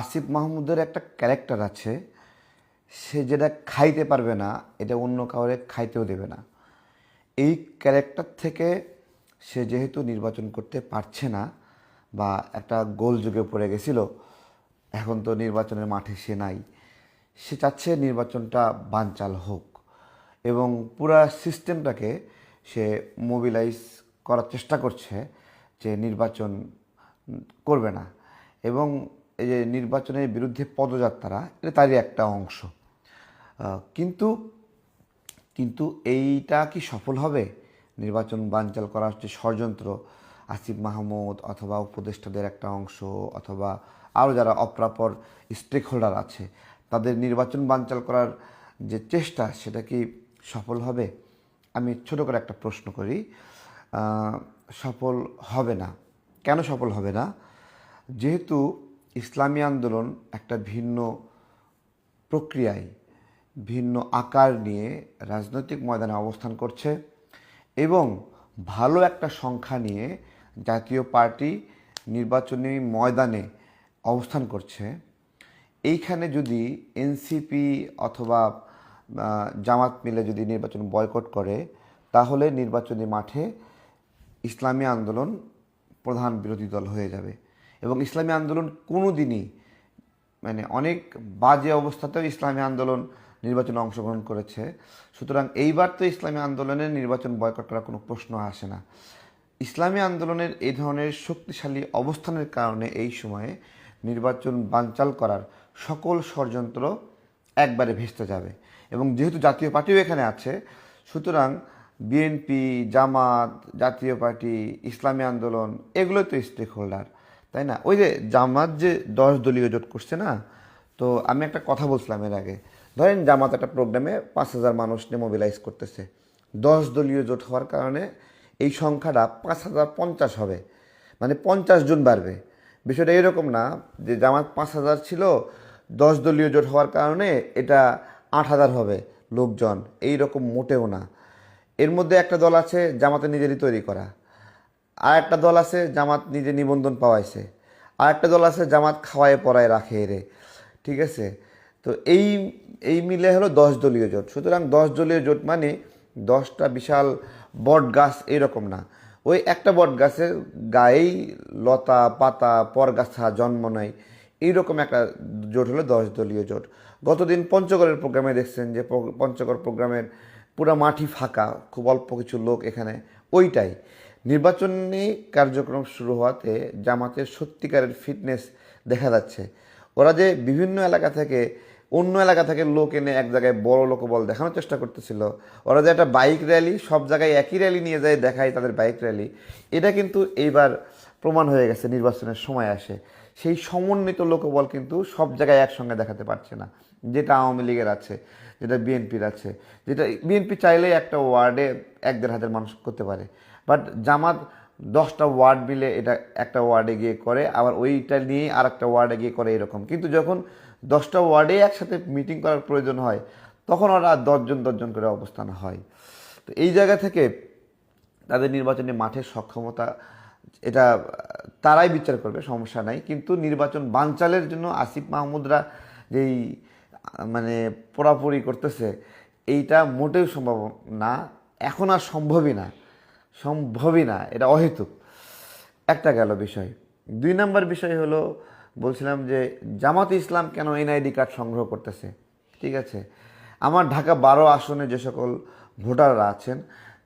আসিফ মাহমুদের একটা ক্যারেক্টার আছে, সে যেটা খাইতে পারবে না এটা অন্য কাউরে খাইতেও দেবে না। এই ক্যারেক্টার থেকে সে যেহেতু নির্বাচন করতে পারছে না বা একটা গোলযোগে পড়ে গেছিল, এখন তো নির্বাচনের মাঠে সে নাই, সে চাচ্ছে নির্বাচনটা বানচাল হোক এবং পুরা সিস্টেমটাকে সে মোবিলাইজ করার চেষ্টা করছে যে নির্বাচন করবে না। এবং এই যে নির্বাচনের বিরুদ্ধে পদযাত্রা, এটা তারই একটা অংশ। কিন্তু কিন্তু এইটা কি সফল হবে? নির্বাচন বানচাল করার যে ষড়যন্ত্র, আসিফ মাহমুদ অথবা উপদেষ্টাদের একটা অংশ অথবা আরও যারা অপ্রাপর স্টেক হোল্ডার আছে, তাদের নির্বাচন বানচাল করার যে চেষ্টা, সেটা কি সফল হবে? আমি ছোট করে একটা প্রশ্ন করি। সফল হবে না। কেন সফল হবে না? যেহেতু ইসলামী আন্দোলন একটা ভিন্ন প্রক্রিয়ায়, ভিন্ন আকার নিয়ে রাজনৈতিক ময়দানে অবস্থান করছে এবং ভালো একটা সংখ্যা নিয়ে জাতীয় পার্টি নির্বাচনী ময়দানে অবস্থান করছে। এইখানে যদি এনসিপি অথবা জামাত মিলে যদি নির্বাচন বয়কট করে, তাহলে নির্বাচনী মাঠে ইসলামী আন্দোলন প্রধান বিরোধী দল হয়ে যাবে। এবং ইসলামী আন্দোলন কোনো দিনই, মানে অনেক বাজে অবস্থাতেও ইসলামী আন্দোলন নির্বাচনে অংশগ্রহণ করেছে। সুতরাং এইবার তো ইসলামী আন্দোলনের নির্বাচন বয়কট করার কোনো প্রশ্ন আসে না। ইসলামী আন্দোলনের এই ধরনের শক্তিশালী অবস্থানের কারণে এই সময়ে নির্বাচন বানচাল করার সকল ষড়যন্ত্র একবারে ভেস্তে যাবে। এবং যেহেতু জাতীয় পার্টিও এখানে আছে, সুতরাং বিএনপি, জামাত, জাতীয় পার্টি, ইসলামী আন্দোলন এগুলোই তো স্টেক হোল্ডার, তাই না? ওই যে জামাত যে 10 দলীয় জোট করছে না, তো আমি একটা কথা বলছিলাম এর আগে, ধরেন জামাত একটা প্রোগ্রামে 5,000 মানুষ নিয়ে মোবিলাইজ করতেছে। 10 দলীয় জোট হওয়ার কারণে এই সংখ্যাটা 5,050 হবে, মানে 50 জন বাড়বে। বিষয়টা এরকম না যে জামাত 5,000 ছিল, 10 দলীয় জোট হওয়ার কারণে এটা 8,000 হবে লোকজন, এই রকম মোটেও না। এর মধ্যে একটা দল আছে জামাতে নিজেরই তৈরি করা, আর একটা দল আছে জামাত নিজে নিবন্ধন পাওয়াইছে, আর একটা দল আছে জামাত খাওয়ায় পড়ায় রাখে এরে, ঠিক আছে? তো এই এই মিলে হলো 10 দলীয় জোট। সুতরাং 10 দলীয় জোট মানে 10টা বিশাল বট গাছ এরকম না, ওই একটা বট গাছের গায়েই লতা পাতা পরগাছা জন্ম নেয়, এইরকম একটা জোট হলো 10 দলীয় জোট। গতদিন পঞ্চগড়ের প্রোগ্রামে দেখছেন যে পঞ্চগড় প্রোগ্রামের পুরো মাঠই ফাঁকা, খুব অল্প কিছু লোক এখানে। ওইটাই নির্বাচনী কার্যক্রম শুরু হওয়াতে জামাতের সত্যিকারের ফিটনেস দেখা যাচ্ছে। ওরা যে বিভিন্ন এলাকা থেকে, অন্য এলাকা থেকে লোক এনে এক জায়গায় বড় লোকবল দেখানোর চেষ্টা করতেছিল, ওরা যে একটা বাইক র্যালি, সব জায়গায় একই র্যালি নিয়ে যায় দেখায় তাদের বাইক র্যালি, এটা কিন্তু এইবার প্রমাণ হয়ে গেছে নির্বাচনের সময় আসে। সেই সমন্বিত লোকবল কিন্তু সব জায়গায় একসঙ্গে দেখাতে পারছে না, যেটা আওয়ামী লীগের আছে, যেটা বিএনপির আছে। যেটা বিএনপি চাইলেই একটা ওয়ার্ডে 1-1.5 হাজার মানুষ করতে পারে, বাট জামাত 10টা ওয়ার্ড মিলে এটা একটা ওয়ার্ডে গিয়ে করে, আবার ওইটা নিয়ে আর একটা ওয়ার্ডে গিয়ে করে, এরকম। কিন্তু যখন 10টা ওয়ার্ডে একসাথে মিটিং করার প্রয়োজন হয়, তখন ওরা 10 জন করে অবস্থান হয়। তো এই জায়গা থেকে তাদের নির্বাচনী মাঠের সক্ষমতা, এটা তারাই বিচার করবে, সমস্যা নাই। কিন্তু নির্বাচন বানচালের জন্য আসিফ মাহমুদরা যেই মানে পোড়াপুরি করতেছে, এইটা মোটেও সম্ভব না, এখন আর সম্ভবই না, এটা অহেতুক। একটা গেল বিষয়। 2 নম্বর বিষয় হলো, বলছিলাম যে জামাতে ইসলাম কেন এনআইডি কার্ড সংগ্রহ করতেছে। ঠিক আছে, আমার ঢাকা 12 আসনে যে সকল ভোটাররা আছেন,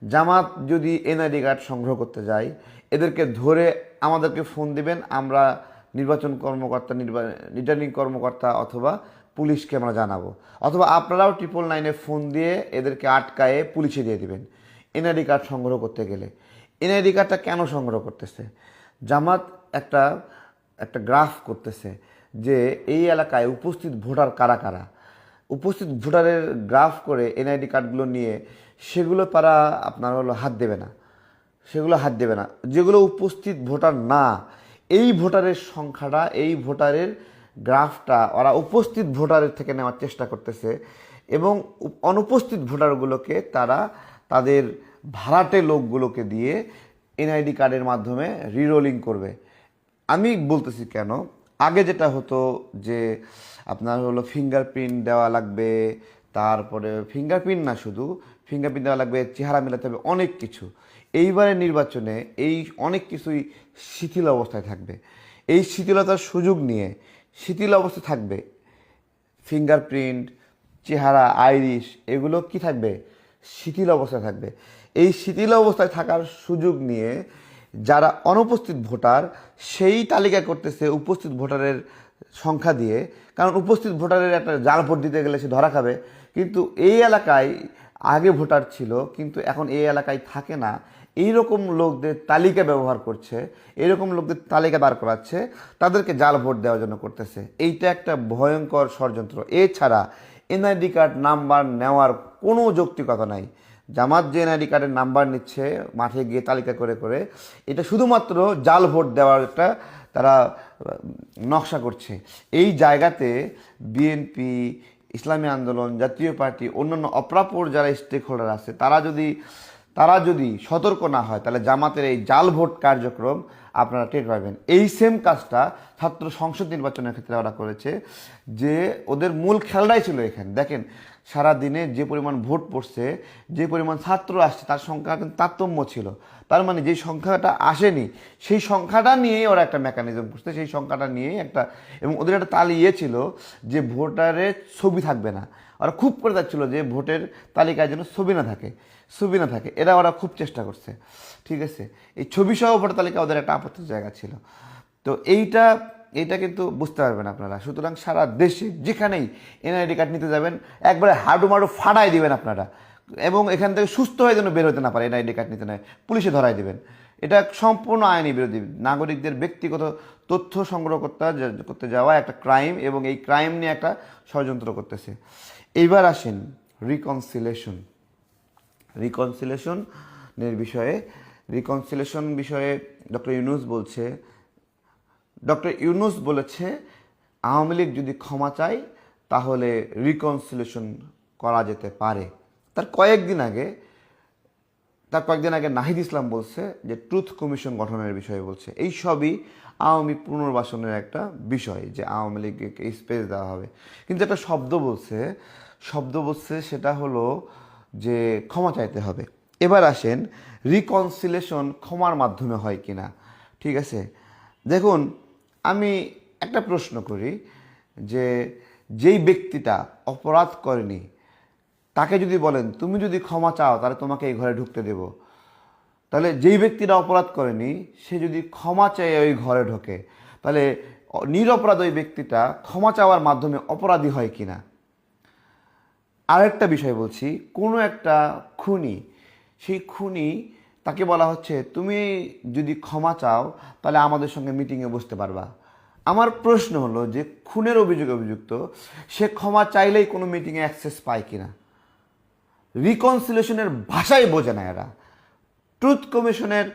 জামাত যদি এনআইডি কার্ড সংগ্রহ করতে যায়, এদেরকে ধরে আমাদেরকে ফোন দিবেন, আমরা নির্বাচন কর্মকর্তা, রিটার্নিং কর্মকর্তা অথবা পুলিশকে আমরা জানাবো, অথবা আপনারাও 999-এ ফোন দিয়ে এদেরকে আটকায়ে পুলিশে দিয়ে দিবেন এনআইডি কার্ড সংগ্রহ করতে গেলে। এনআইডি কার্ডটা কেন সংগ্রহ করতেছে? জামাত একটা একটা গ্রাফ করতেছে যে এই এলাকায় উপস্থিত ভোটার কারা কারা, উপস্থিত ভোটারের গ্রাফ করে এনআইডি কার্ডগুলো নিয়ে সেগুলো তারা আপনার হলো হাত দেবে না, যেগুলো উপস্থিত ভোটার না, এই ভোটারের সংখ্যাটা, এই ভোটারের গ্রাফটা ওরা উপস্থিত ভোটারের থেকে নেওয়ার চেষ্টা করতেছে এবং অনুপস্থিত ভোটারগুলোকে তারা তাদের ভাড়াটে লোকগুলোকে দিয়ে এনআইডি কার্ডের মাধ্যমে রিরোলিং করবে। আমি বলতেছি কেন, আগে যেটা হতো যে আপনার হলো ফিঙ্গারপ্রিন্ট দেওয়া লাগবে, তারপরে ফিঙ্গারপ্রিন্ট না, শুধু ফিঙ্গারপ্রিন্ট দেওয়া লাগবে, চেহারা মেলাতে হবে, অনেক কিছু। এইবারের নির্বাচনে এই অনেক কিছুই শিথিল অবস্থায় থাকবে। এই শিথিলতার সুযোগ নিয়ে শিথিল অবস্থায় থাকবে ফিঙ্গারপ্রিন্ট, চেহারা, আইরিশ, এগুলো কি থাকবে? শিথিল অবস্থায় থাকবে। এই শিথিল অবস্থায় থাকার সুযোগ নিয়ে যারা অনুপস্থিত ভোটার, সেই তালিকা করতেছে উপস্থিত ভোটারের সংখ্যা দিয়ে। কারণ উপস্থিত ভোটারের একটা জাল ভোট দিতে গেলে সে ধরা খাবে। কিন্তু এই এলাকায় আগে ভোটার ছিল কিন্তু এখন এই এলাকায় থাকে না, এইরকম লোকদের তালিকা ব্যবহার করছে, এইরকম লোকদের তালিকা বার করাচ্ছে, তাদেরকে জাল ভোট দেওয়ার জন্য করতেছে। এইটা একটা ভয়ঙ্কর ষড়যন্ত্র। এছাড়া এনআইডি কার্ড নাম্বার নেওয়ার কোনো যৌক্তিকতা নাই। জামাত যে এনআইডি কার্ডের নাম্বার নিচ্ছে মাঠে গিয়ে তালিকা করে করে, এটা শুধুমাত্র জাল ভোট দেওয়ার একটা তারা নকশা করছে। এই জায়গাতে বিএনপি, ইসলামী আন্দোলন, জাতীয় পার্টি, অন্যান্য অপরাপর যারা স্টেক হোল্ডার আছে, তারা যদি সতর্ক না হয়, তাহলে জামাতের এই জাল ভোট কার্যক্রম আপনারা টের পাবেন। এই সেম কাজটা ছাত্র সংসদ নির্বাচনের ক্ষেত্রে ওরা করেছে, যে ওদের মূল খেলাটাই ছিল এখানে। দেখেন সারা দিনে যে পরিমাণ ভোট পড়ছে, যে পরিমাণ ছাত্র আসছে, তার সংখ্যা কিন্তু তারতম্য ছিল। তার মানে যে সংখ্যাটা আসেনি, সেই সংখ্যাটা নিয়েই ওরা একটা মেকানিজম করছে, সেই সংখ্যাটা নিয়েই একটা, এবং ওদের একটা তালিয়ে ছিল যে ভোটারের ছবি থাকবে না। ওরা খুব করে যাচ্ছিলো যে ভোটের তালিকায় যেন ছবি না থাকে, এরা ওরা খুব চেষ্টা করছে। ঠিক আছে, এই ছবি সহ ভোটার তালিকা ওদের একটা আপত্তির জায়গা ছিল। তো এইটা কিন্তু বুঝতে পারবেন আপনারা। সুতরাং সারা দেশে যেখানেই এনআইডি কার্ড নিতে যাবেন, একবারে হাডুমাডু ফাটাই দিবেন আপনারা, এবং এখান থেকে সুস্থ হয়ে যেন বের হতে না পারে এনআইডি কার্ড নিতে নয়, পুলিশে ধরাই দিবেন। এটা সম্পূর্ণ আইনি বিরোধী। নাগরিকদের ব্যক্তিগত তথ্য সংগ্রহ করতে যাওয়া একটা ক্রাইম, এবং এই ক্রাইম নিয়ে একটা ষড়যন্ত্র করতেছে। এইবার আসেন রিকনসিলেশনের বিষয়ে ডক্টর ইউনূস বলেছে আওয়ামী লীগ যদি ক্ষমা চায় তাহলে রিকনসিলেশন করা যেতে পারে। তার কয়েকদিন আগে নাহিদ ইসলাম বলছে যে ট্রুথ কমিশন গঠনের বিষয়ে বলছে। এই সবই আওয়ামী পুনর্বাসনের একটা বিষয়, যে আওয়ামী লীগকে স্পেস দেওয়া হবে। কিন্তু একটা শব্দ বলছে, সেটা হলো যে ক্ষমা চাইতে হবে। এবার আসেন রিকনসিলেশন ক্ষমার মাধ্যমে হয় কিনা। ঠিক আছে, দেখুন আমি একটা প্রশ্ন করি, যে যেই ব্যক্তিটা অপরাধ করেনি তাকে যদি বলেন তুমি যদি ক্ষমা চাও তাহলে তোমাকে এই ঘরে ঢুকতে দেব, তাহলে যেই ব্যক্তিটা অপরাধ করেনি সে যদি ক্ষমা চায় ওই ঘরে ঢোকে, তাহলে নিরপরাধ ওই ব্যক্তিটা ক্ষমা চাওয়ার মাধ্যমে অপরাধী হয় কিনা। আরেকটা বিষয় বলছি, কোনো একটা খুনি, সেই খুনি তাকে বলা হচ্ছে তুমি যদি ক্ষমা চাও তাহলে আমাদের সঙ্গে মিটিংয়ে বসতে পারবা। আমার প্রশ্ন হলো যে খুনের অভিযুক্ত সে ক্ষমা চাইলেই কোনো মিটিংয়ে অ্যাক্সেস পায় কিনা। রিকনসিলেশনের ভাষাই বোঝে না এরা, ট্রুথ কমিশনের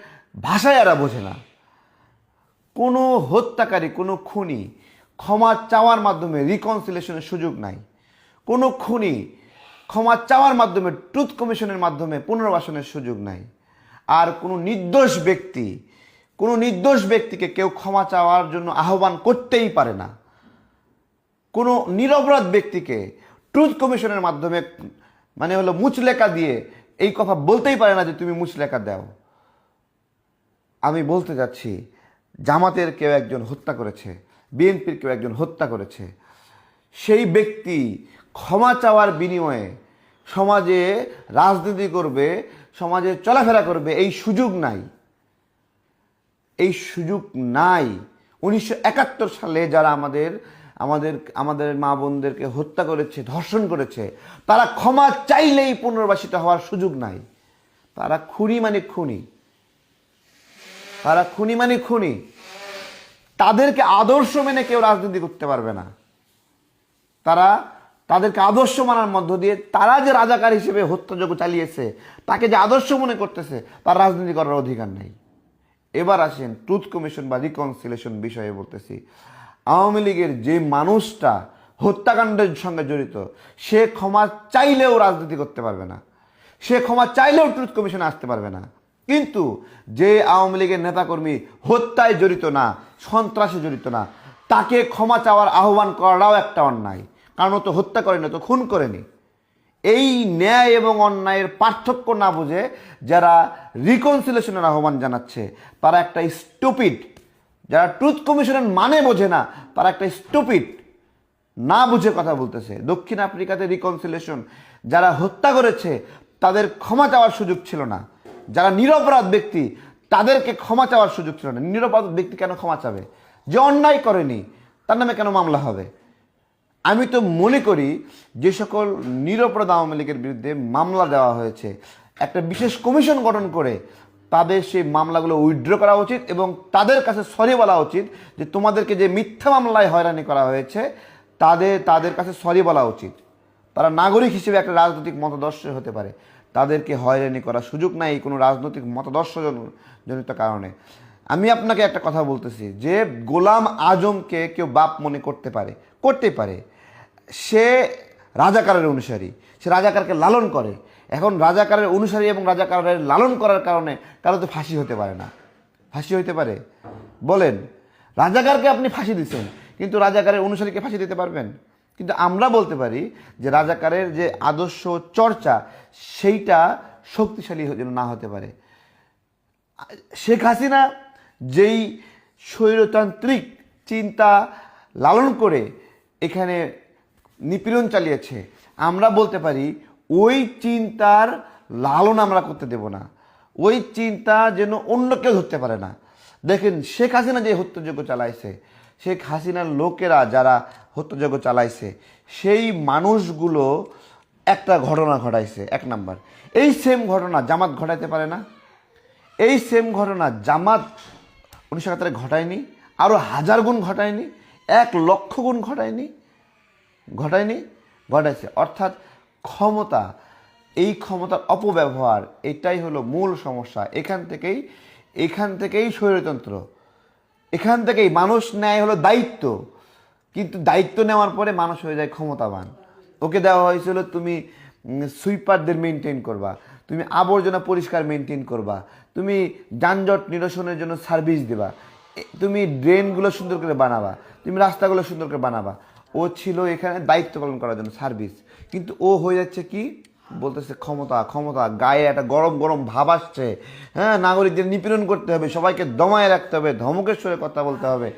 ভাষায় এরা বোঝে না। কোনো হত্যাকারী, কোনো খুনি ক্ষমা চাওয়ার মাধ্যমে রিকনসিলেশনের সুযোগ নাই। কোনো খুনি ক্ষমা চাওয়ার মাধ্যমে, ট্রুথ কমিশনের মাধ্যমে পুনর্বাসনের সুযোগ নাই। আর কোনো নির্দোষ ব্যক্তিকে কেউ ক্ষমা চাওয়ার জন্য আহ্বান করতেই পারে না। কোনো নিরপরাধ ব্যক্তিকে ট্রুথ কমিশনের মাধ্যমে মানে হলো মুচলেখা দিয়ে এই কথা বলতেই পারে না যে তুমি মুচলেখা দাও। আমি বলতে যাচ্ছি জামাতের কেউ একজন হত্যা করেছে, বিএনপির কেউ একজন হত্যা করেছে, সেই ব্যক্তি ক্ষমা চাওয়ার বিনিময়ে সমাজে রাজনীতি করবে, সমাজে চলাফেরা করবে, এই সুযোগ নাই। 1971 সালে যারা আমাদের মা বোনদেরকে হত্যা করেছে, ধর্ষণ করেছে, তারা ক্ষমা চাইলেই পুনর্বাসিত হওয়ার সুযোগ নাই। তারা খুনি মানে খুনি। তাদেরকে আদর্শ মেনে কেউ রাজনীতি করতে পারবে না। তাদেরকে আদর্শ মানার মধ্য দিয়ে তারা যে রাজাকার হিসেবে হত্যাযজ্ঞ চালিয়েছে, তাকে যে আদর্শ মনে করতেছে, তার রাজনীতি করার অধিকার নেই। এবার আসেন ট্রুথ কমিশন বা রিকনসিলেশন বিষয়ে বলতেছি। আওয়ামী লীগের যে মানুষটা হত্যাকাণ্ডের সঙ্গে জড়িত, সে ক্ষমা চাইলেও রাজনীতি করতে পারবে না, সে ক্ষমা চাইলেও ট্রুথ কমিশনে আসতে পারবে না। কিন্তু যে আওয়ামী লীগের নেতাকর্মী হত্যায় জড়িত না, সন্ত্রাসে জড়িত না, তাকে ক্ষমা চাওয়ার আহ্বান করাটাও একটা অন্যায়, কারণ ও তো হত্যা করেনি, তো খুন করেনি। এই ন্যায় এবং অন্যায়ের পার্থক্য না বুঝে যারা রিকনসিলেশনের আহ্বান জানাচ্ছে তারা একটা স্টুপিড। যারা ট্রুথ কমিশনের মানে বোঝে না তারা একটা স্টুপিড, না বুঝে কথা বলতেছে। দক্ষিণ আফ্রিকাতে রিকনসিলেশন, যারা হত্যা করেছে তাদের ক্ষমা চাওয়ার সুযোগ ছিল না। যারা নিরপরাধ ব্যক্তি তাদেরকে ক্ষমা চাওয়ার সুযোগ ছিল না। নিরপরাধ ব্যক্তি কেন ক্ষমা চাবে? যে অন্যায় করেনি তার নামে কেন মামলা হবে? আমি তো মনে করি যে সকল নিরপরাধ আওয়ামী লীগের বিরুদ্ধে মামলা দেওয়া হয়েছে, একটা বিশেষ কমিশন গঠন করে তাদের সেই মামলাগুলো উইথড্র করা উচিত এবং তাদের কাছে সরি বলা উচিত যে তোমাদেরকে যে মিথ্যা মামলায় হয়রানি করা হয়েছে তাদের কাছে সরি বলা উচিত। তারা নাগরিক হিসেবে একটা রাজনৈতিক মতাদর্শ হতে পারে, তাদেরকে হয়রানি করার সুযোগ নাই কোনো রাজনৈতিক মতাদর্শজনিত কারণে। আমি আপনাকে একটা কথা বলতেছি যে গোলাম আজমকে কেউ বাপ মনে করতে পারে, সে রাজাকারের অনুসারী, সে রাজাকারকে লালন করে। এখন রাজাকারের অনুসারী এবং রাজাকারের লালন করার কারণে কারো তো ফাঁসি হতে পারে না। ফাঁসি হইতে পারে? বলেন, রাজাকারকে আপনি ফাঁসি দিচ্ছেন কিন্তু রাজাকারের অনুসারীকে ফাঁসি দিতে পারবেন? কিন্তু আমরা বলতে পারি যে রাজাকারের যে আদর্শ চর্চা সেইটা শক্তিশালী যেন না হতে পারে। শেখ হাসিনা যেই স্বৈরতান্ত্রিক চিন্তা লালন করে এখানে নিপীড়ন চালিয়েছে, আমরা বলতে পারি ওই চিন্তার লালন আমরা করতে দেব না। ওই চিন্তা যেন অন্য কেউ ধরতে পারে না। দেখেন, শেখ হাসিনা যে হত্যাযজ্ঞ চালাইছে, শেখ হাসিনার লোকেরা যারা হত্যাযজ্ঞ চালাইছে, সেই মানুষগুলো একটা ঘটনা ঘটাইছে। এক নাম্বার, এই সেম ঘটনা জামাত ঘটাইতে পারে না? এই সেম ঘটনা জামাত 1971 ঘটায়নি? আরও 1000 গুণ ঘটায়নি? 1,00,000 গুণ ঘটায়নি? ঘটাইছে। অর্থাৎ ক্ষমতা, এই ক্ষমতার অপব্যবহার, এটাই হলো মূল সমস্যা। এখান থেকেই স্বৈরতন্ত্র, এখান থেকেই মানুষ নেয় হলো দায়িত্ব, কিন্তু দায়িত্ব নেওয়ার পরে মানুষ হয়ে যায় ক্ষমতাবান। ওকে দেওয়া হয়েছিল তুমি সুইপারদের মেনটেন করবা, তুমি আবর্জনা পরিষ্কার মেনটেন করবা, তুমি যানজট নিরসনের জন্য সার্ভিস দেবা, তুমি ড্রেনগুলো সুন্দর করে বানাবা, তুমি রাস্তাগুলো সুন্দর করে বানাবা। ও ছিল এখানে দায়িত্ব পালন করার জন্য, সার্ভিস। কিন্তু ও হয়ে যাচ্ছে কি, বলতেছে ক্ষমতা। গায়ে একটা গরম গরম ভাব আসছে। হ্যাঁ, নাগরিকদের নিপীড়ন করতে হবে, সবাইকে দমায় রাখতে হবে, ধমকের সঙ্গে কথা বলতে হবে।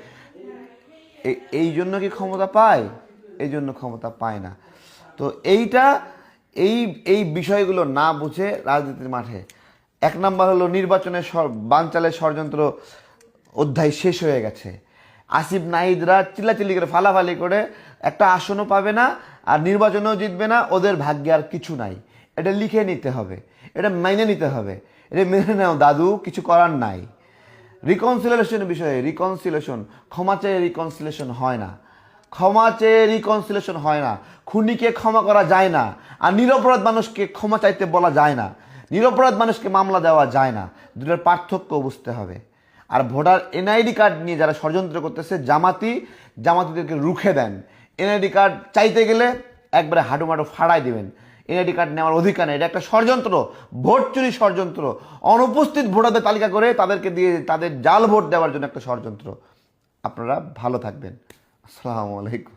এই জন্য কি ক্ষমতা পায়? এই জন্য ক্ষমতা পায় না। তো এই বিষয়গুলো না বুঝে রাজনীতির মাঠে 1 নাম্বার হলো নির্বাচনের বানচালের ষড়যন্ত্র অধ্যায় শেষ হয়ে গেছে। আসিফ নাহিদরা চিল্লাচিল্লি করে ফালাফালি করে একটা আসনও পাবে না, আর নির্বাচনেও জিতবে না। ওদের ভাগ্যে আর কিছু নাই। এটা লিখে নিতে হবে, এটা মেনে নিতে হবে। এটা মেনে নাও দাদু, কিছু করার নাই। রিকনসিলিয়েশনের বিষয়ে ক্ষমা চেয়ে রিকনসিলিয়েশন হয় না। খুনিকে ক্ষমা করা যায় না, আর নিরপরাধ মানুষকে ক্ষমা চাইতে বলা যায় না। নিরপরাধ মানুষকে মামলা দেওয়া যায় না। দুটোর পার্থক্য বুঝতে হবে। আর ভোটার এনআইডি কার্ড নিয়ে যারা ষড়যন্ত্র করতেছে, জামাতিদেরকে রুখে দেন। এনআইডি কার্ড চাইতে গেলে একবারে হাঁটুমাটু ফাড়াই দিবেন। এনআইডি কার্ড নেওয়ার অধিকার নেই। এটা একটা ষড়যন্ত্র, ভোট চুরি ষড়যন্ত্র। অনুপস্থিত ভোটারদের তালিকা করে তাদেরকে দিয়ে তাদের জাল ভোট দেওয়ার জন্য একটা ষড়যন্ত্র। আপনারা ভালো থাকবেন। আসসালামু আলাইকুম।